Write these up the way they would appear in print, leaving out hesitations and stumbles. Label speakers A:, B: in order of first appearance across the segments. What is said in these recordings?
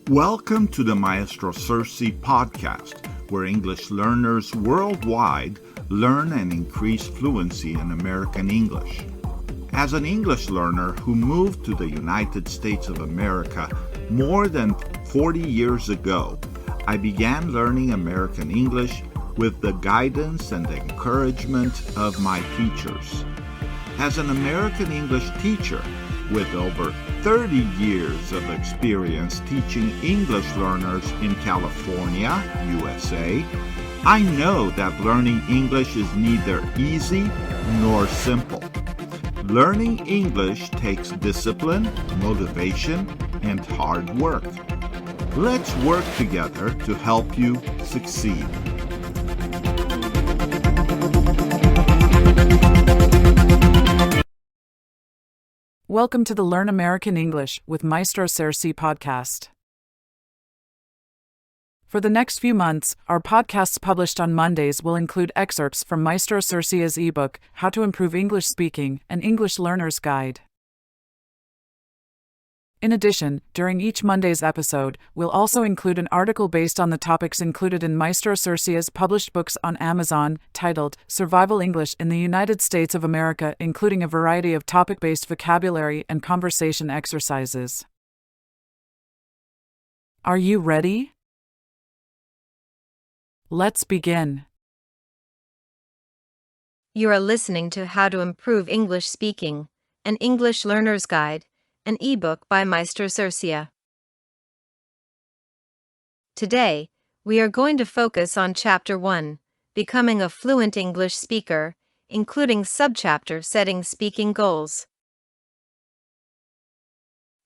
A: Welcome to the Maestro Sersea podcast, where English learners worldwide learn and increase fluency in American English. As an English learner who moved to the United States of America more than 40 years ago, I began learning American English with the guidance and encouragement of my teachers. As an American English teacher, with over 30 years of experience teaching English learners in California, USA, I know that learning English is neither easy nor simple. Learning English takes discipline, motivation, and hard work. Let's work together to help you succeed.
B: Welcome to the Learn American English with Maestro Sersea podcast. For the next few months, our podcasts published on Mondays will include excerpts from Maestro Sersea's ebook, How to Improve English Speaking, an English Learner's Guide. In addition, during each Monday's episode, we'll also include an article based on the topics included in Maestro Sersea's published books on Amazon, titled Survival English in the United States of America, including a variety of topic-based vocabulary and conversation exercises. Are you ready? Let's begin.
C: You are listening to How to Improve English Speaking, an English Learner's Guide, an ebook by Maestro Sersea. Today, we are going to focus on Chapter 1, Becoming a Fluent English Speaker, including subchapter Setting Speaking Goals.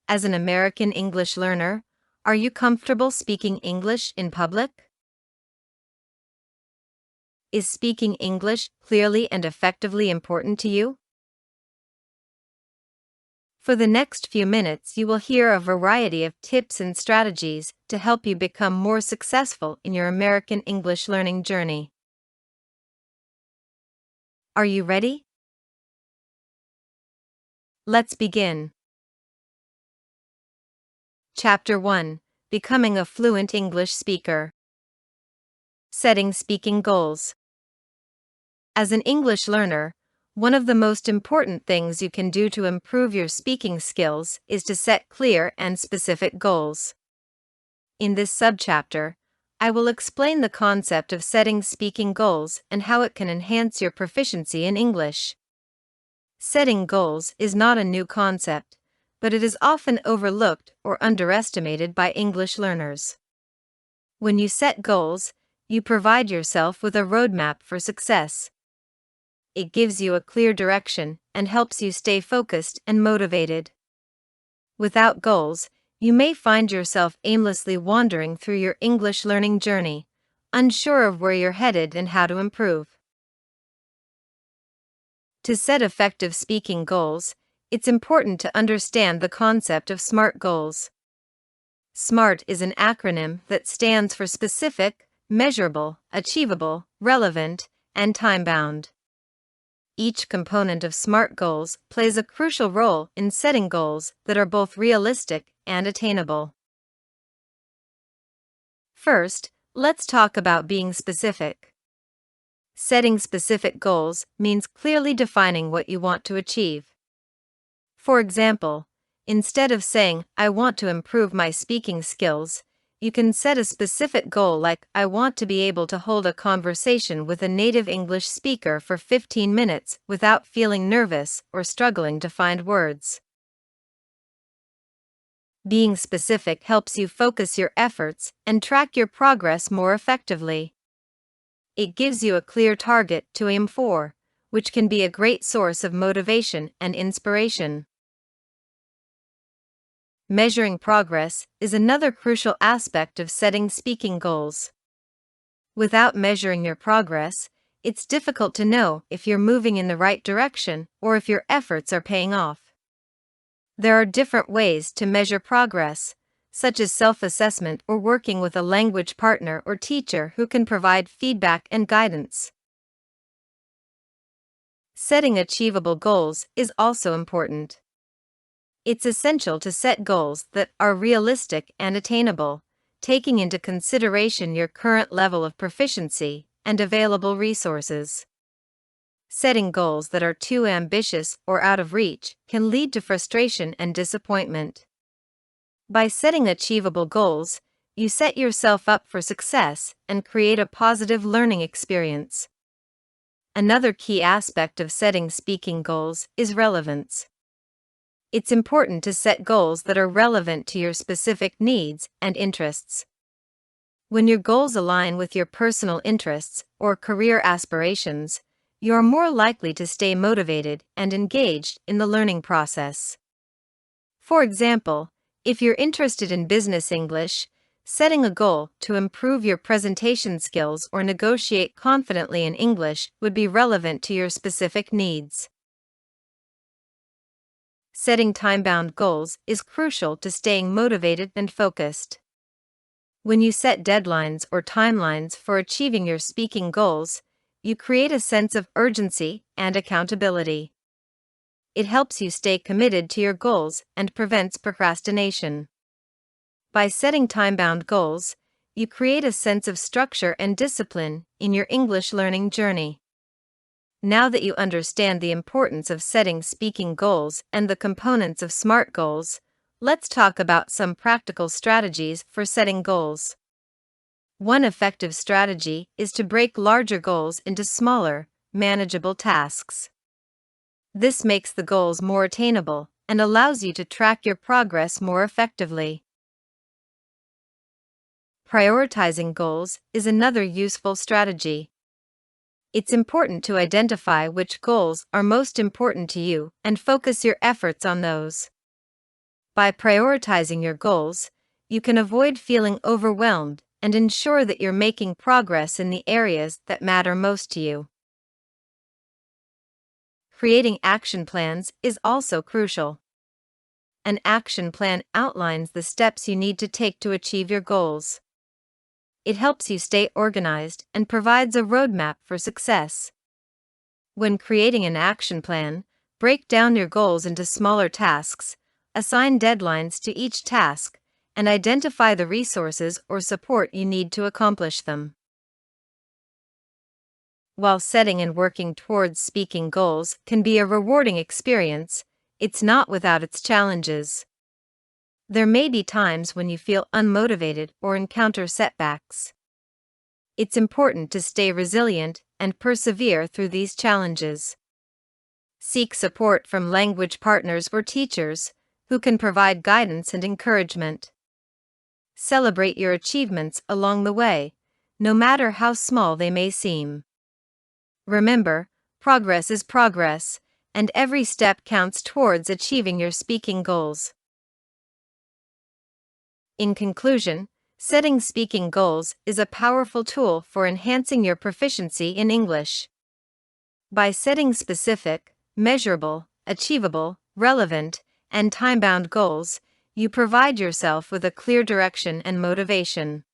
C: As an American English learner, are you comfortable speaking English in public? Is speaking English clearly and effectively important to you? For the next few minutes, you will hear a variety of tips and strategies to help you become more successful in your American English learning journey. Are you ready? Let's begin. Chapter 1: Becoming a Fluent English Speaker. Setting Speaking Goals. As an English learner, one of the most important things you can do to improve your speaking skills is to set clear and specific goals. In this subchapter, I will explain the concept of setting speaking goals and how it can enhance your proficiency in English. Setting goals is not a new concept, but it is often overlooked or underestimated by English learners. When you set goals, you provide yourself with a roadmap for success. It gives you a clear direction and helps you stay focused and motivated. Without goals, you may find yourself aimlessly wandering through your English learning journey, unsure of where you're headed and how to improve. To set effective speaking goals, it's important to understand the concept of SMART goals. SMART is an acronym that stands for specific, measurable, achievable, relevant, and time-bound. Each component of SMART goals plays a crucial role in setting goals that are both realistic and attainable. First, let's talk about being specific. Setting specific goals means clearly defining what you want to achieve. For example, instead of saying, "I want to improve my speaking skills," you can set a specific goal like, "I want to be able to hold a conversation with a native English speaker for 15 minutes without feeling nervous or struggling to find words." Being specific helps you focus your efforts and track your progress more effectively. It gives you a clear target to aim for, which can be a great source of motivation and inspiration. Measuring progress is another crucial aspect of setting speaking goals. Without measuring your progress, it's difficult to know if you're moving in the right direction or if your efforts are paying off. There are different ways to measure progress, such as self-assessment or working with a language partner or teacher who can provide feedback and guidance. Setting achievable goals is also important. It's essential to set goals that are realistic and attainable, taking into consideration your current level of proficiency and available resources. Setting goals that are too ambitious or out of reach can lead to frustration and disappointment. By setting achievable goals, you set yourself up for success and create a positive learning experience. Another key aspect of setting speaking goals is relevance. It's important to set goals that are relevant to your specific needs and interests. When your goals align with your personal interests or career aspirations, you're more likely to stay motivated and engaged in the learning process. For example, if you're interested in business English, setting a goal to improve your presentation skills or negotiate confidently in English would be relevant to your specific needs. Setting time-bound goals is crucial to staying motivated and focused. When you set deadlines or timelines for achieving your speaking goals, you create a sense of urgency and accountability. It helps you stay committed to your goals and prevents procrastination. By setting time-bound goals, you create a sense of structure and discipline in your English learning journey. Now that you understand the importance of setting speaking goals and the components of SMART goals, let's talk about some practical strategies for setting goals. One effective strategy is to break larger goals into smaller, manageable tasks. This makes the goals more attainable and allows you to track your progress more effectively. Prioritizing goals is another useful strategy. It's important to identify which goals are most important to you and focus your efforts on those. By prioritizing your goals, you can avoid feeling overwhelmed and ensure that you're making progress in the areas that matter most to you. Creating action plans is also crucial. An action plan outlines the steps you need to take to achieve your goals. It helps you stay organized and provides a roadmap for success. When creating an action plan, break down your goals into smaller tasks, assign deadlines to each task, and identify the resources or support you need to accomplish them. While setting and working towards speaking goals can be a rewarding experience, it's not without its challenges. There may be times when you feel unmotivated or encounter setbacks. It's important to stay resilient and persevere through these challenges. Seek support from language partners or teachers who can provide guidance and encouragement. Celebrate your achievements along the way, no matter how small they may seem. Remember, progress is progress, and every step counts towards achieving your speaking goals. In conclusion, setting speaking goals is a powerful tool for enhancing your proficiency in English. By setting specific, measurable, achievable, relevant, and time-bound goals, you provide yourself with a clear direction and motivation.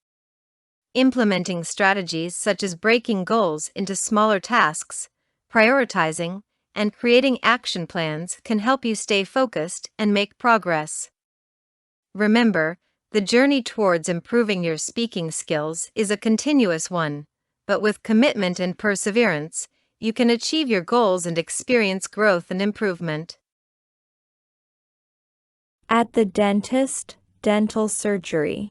C: Implementing strategies such as breaking goals into smaller tasks, prioritizing, and creating action plans can help you stay focused and make progress. Remember, the journey towards improving your speaking skills is a continuous one, but with commitment and perseverance, you can achieve your goals and experience growth and improvement.
D: At the dentist, dental surgery.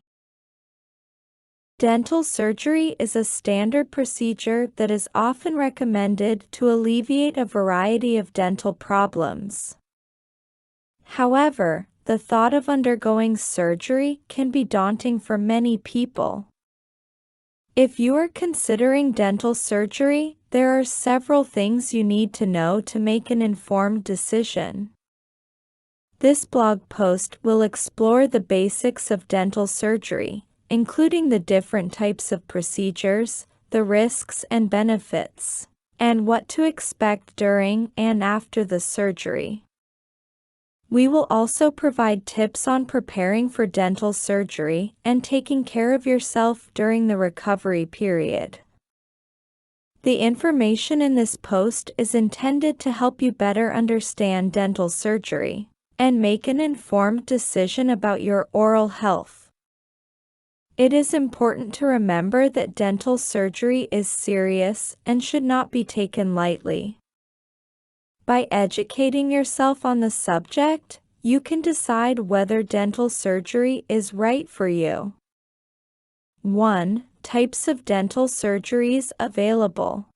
D: Dental surgery is a standard procedure that is often recommended to alleviate a variety of dental problems. However, the thought of undergoing surgery can be daunting for many people. If you are considering dental surgery, there are several things you need to know to make an informed decision. This blog post will explore the basics of dental surgery, including the different types of procedures, the risks and benefits, and what to expect during and after the surgery. We will also provide tips on preparing for dental surgery and taking care of yourself during the recovery period. The information in this post is intended to help you better understand dental surgery, and make an informed decision about your oral health. It is important to remember that dental surgery is serious and should not be taken lightly. By educating yourself on the subject, you can decide whether dental surgery is right for you. 1. Types of dental surgeries available.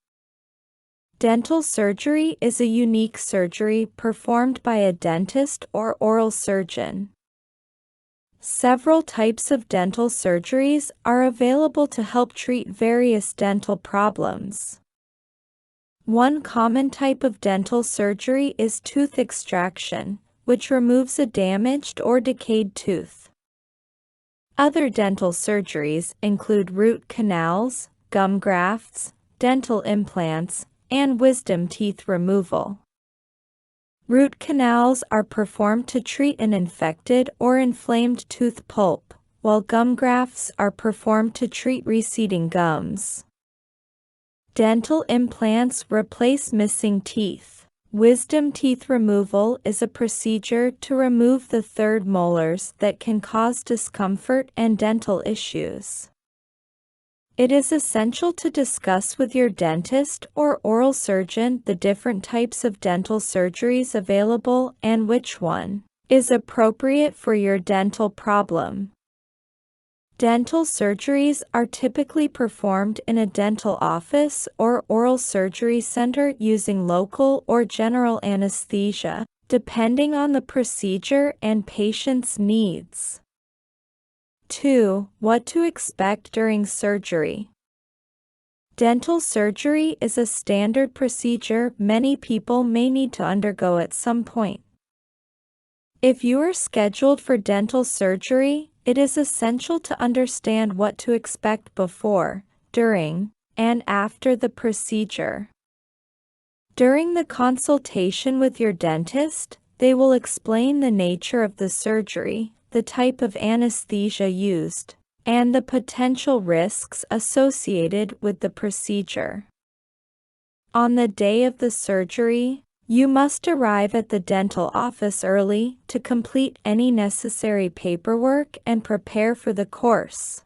D: Dental surgery is a unique surgery performed by a dentist or oral surgeon. Several types of dental surgeries are available to help treat various dental problems. One common type of dental surgery is tooth extraction, which removes a damaged or decayed tooth. Other dental surgeries include root canals, gum grafts, dental implants, and wisdom teeth removal. Root canals are performed to treat an infected or inflamed tooth pulp, while gum grafts are performed to treat receding gums. Dental implants replace missing teeth. Wisdom teeth removal is a procedure to remove the third molars that can cause discomfort and dental issues. It is essential to discuss with your dentist or oral surgeon the different types of dental surgeries available and which one is appropriate for your dental problem. Dental surgeries are typically performed in a dental office or oral surgery center using local or general anesthesia, depending on the procedure and patient's needs. 2. What to expect during surgery. Dental surgery is a standard procedure many people may need to undergo at some point. If you are scheduled for dental surgery, it is essential to understand what to expect before, during, and after the procedure. During the consultation with your dentist, they will explain the nature of the surgery, the type of anesthesia used, and the potential risks associated with the procedure. On the day of the surgery, you must arrive at the dental office early to complete any necessary paperwork and prepare for the course.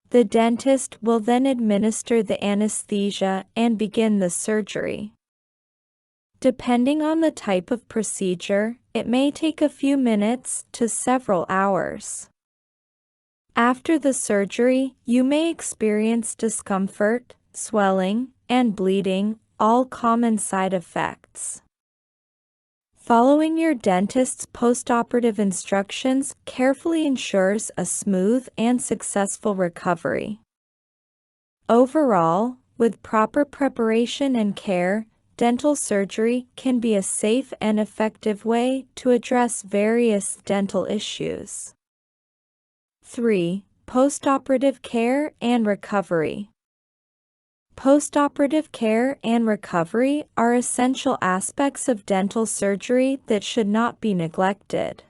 D: The dentist will then administer the anesthesia and begin the surgery. Depending on the type of procedure, it may take a few minutes to several hours. After the surgery, you may experience discomfort, swelling, and bleeding, all common side effects. Following your dentist's postoperative instructions carefully ensures a smooth and successful recovery. Overall, with proper preparation and care, dental surgery can be a safe and effective way to address various dental issues. 3. Postoperative care and recovery. Postoperative care and recovery are essential aspects of dental surgery that should not be neglected.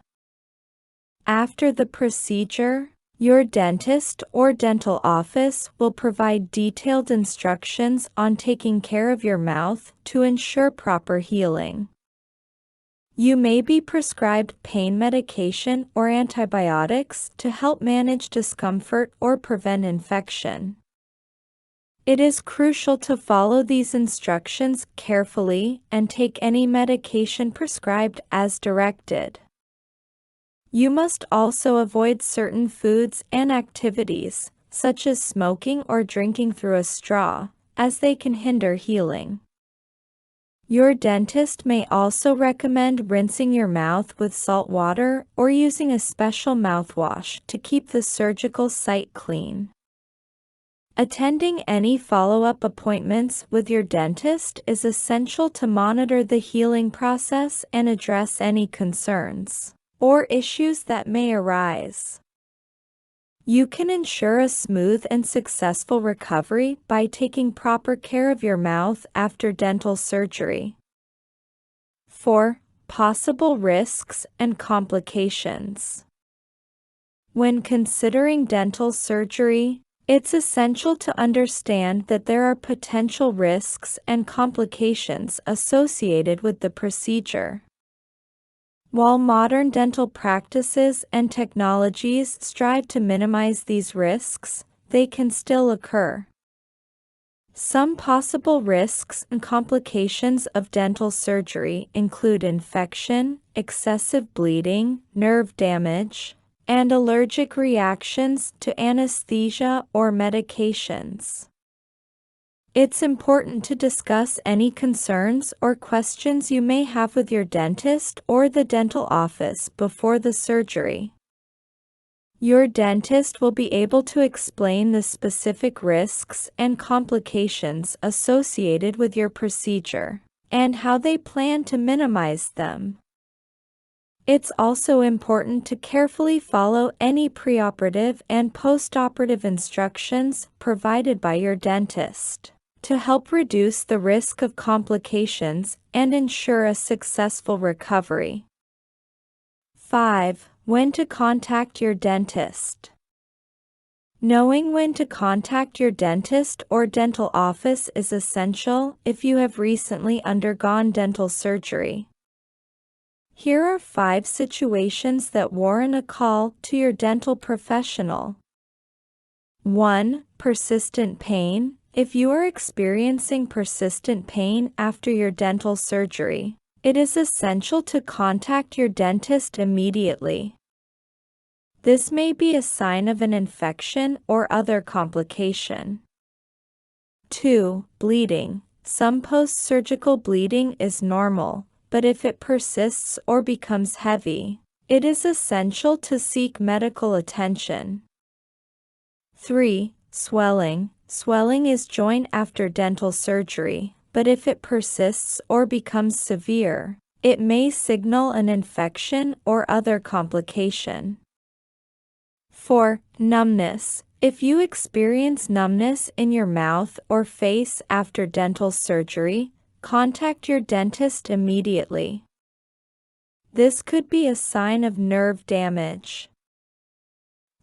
D: After the procedure, your dentist or dental office will provide detailed instructions on taking care of your mouth to ensure proper healing. You may be prescribed pain medication or antibiotics to help manage discomfort or prevent infection. It is crucial to follow these instructions carefully and take any medication prescribed as directed. You must also avoid certain foods and activities, such as smoking or drinking through a straw, as they can hinder healing. Your dentist may also recommend rinsing your mouth with salt water or using a special mouthwash to keep the surgical site clean. Attending any follow-up appointments with your dentist is essential to monitor the healing process and address any concerns or issues that may arise. You can ensure a smooth and successful recovery by taking proper care of your mouth after dental surgery. 4. Possible risks and complications. When considering dental surgery, it's essential to understand that there are potential risks and complications associated with the procedure. While modern dental practices and technologies strive to minimize these risks, they can still occur. Some possible risks and complications of dental surgery include infection, excessive bleeding, nerve damage, and allergic reactions to anesthesia or medications. It's important to discuss any concerns or questions you may have with your dentist or the dental office before the surgery. Your dentist will be able to explain the specific risks and complications associated with your procedure, and how they plan to minimize them. It's also important to carefully follow any preoperative and postoperative instructions provided by your dentist, to help reduce the risk of complications and ensure a successful recovery. 5. When to contact your dentist. Knowing when to contact your dentist or dental office is essential if you have recently undergone dental surgery. Here are 5 situations that warrant a call to your dental professional. 1. Persistent pain. If you are experiencing persistent pain after your dental surgery, it is essential to contact your dentist immediately. This may be a sign of an infection or other complication. 2. Bleeding. Some post-surgical bleeding is normal, but if it persists or becomes heavy, it is essential to seek medical attention. 3. Swelling. Swelling is joint after dental surgery, but if it persists or becomes severe, it may signal an infection or other complication. 4. Numbness. If you experience numbness in your mouth or face after dental surgery, contact your dentist immediately. This could be a sign of nerve damage.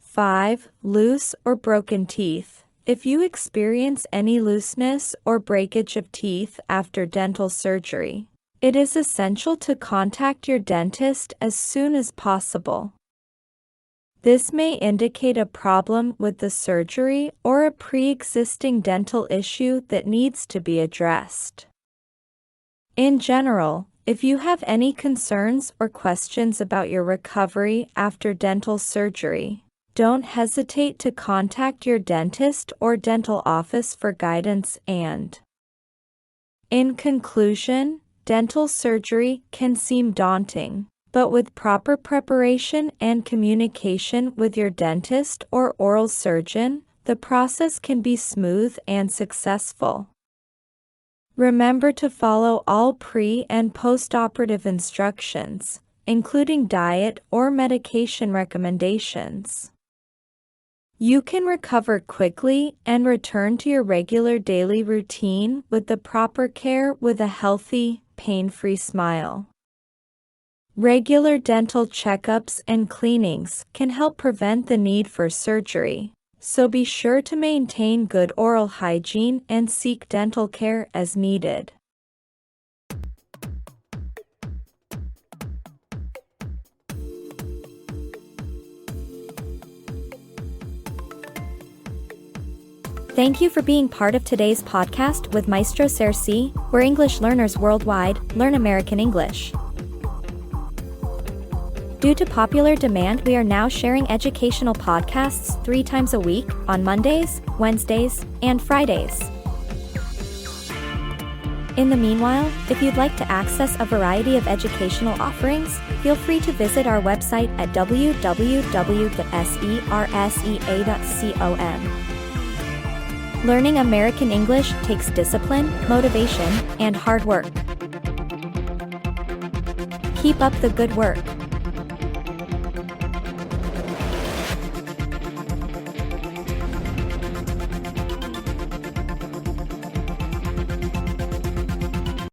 D: 5. Loose or broken teeth. If you experience any looseness or breakage of teeth after dental surgery, it is essential to contact your dentist as soon as possible. This may indicate a problem with the surgery or a pre-existing dental issue that needs to be addressed. In general, if you have any concerns or questions about your recovery after dental surgery, don't hesitate to contact your dentist or dental office for guidance and. In conclusion, dental surgery can seem daunting, but with proper preparation and communication with your dentist or oral surgeon, the process can be smooth and successful. Remember to follow all pre- and post-operative instructions, including diet or medication recommendations. You can recover quickly and return to your regular daily routine with the proper care with a healthy, pain-free smile. Regular dental checkups and cleanings can help prevent the need for surgery, so be sure to maintain good oral hygiene and seek dental care as needed.
E: Thank you for being part of today's podcast with Maestro Sersea, where English learners worldwide learn American English. Due to popular demand, we are now sharing educational podcasts 3 times a week on Mondays, Wednesdays, and Fridays. In the meanwhile, if you'd like to access a variety of educational offerings, feel free to visit our website at www.sersea.com. Learning American English takes discipline, motivation, and hard work. Keep up the good work.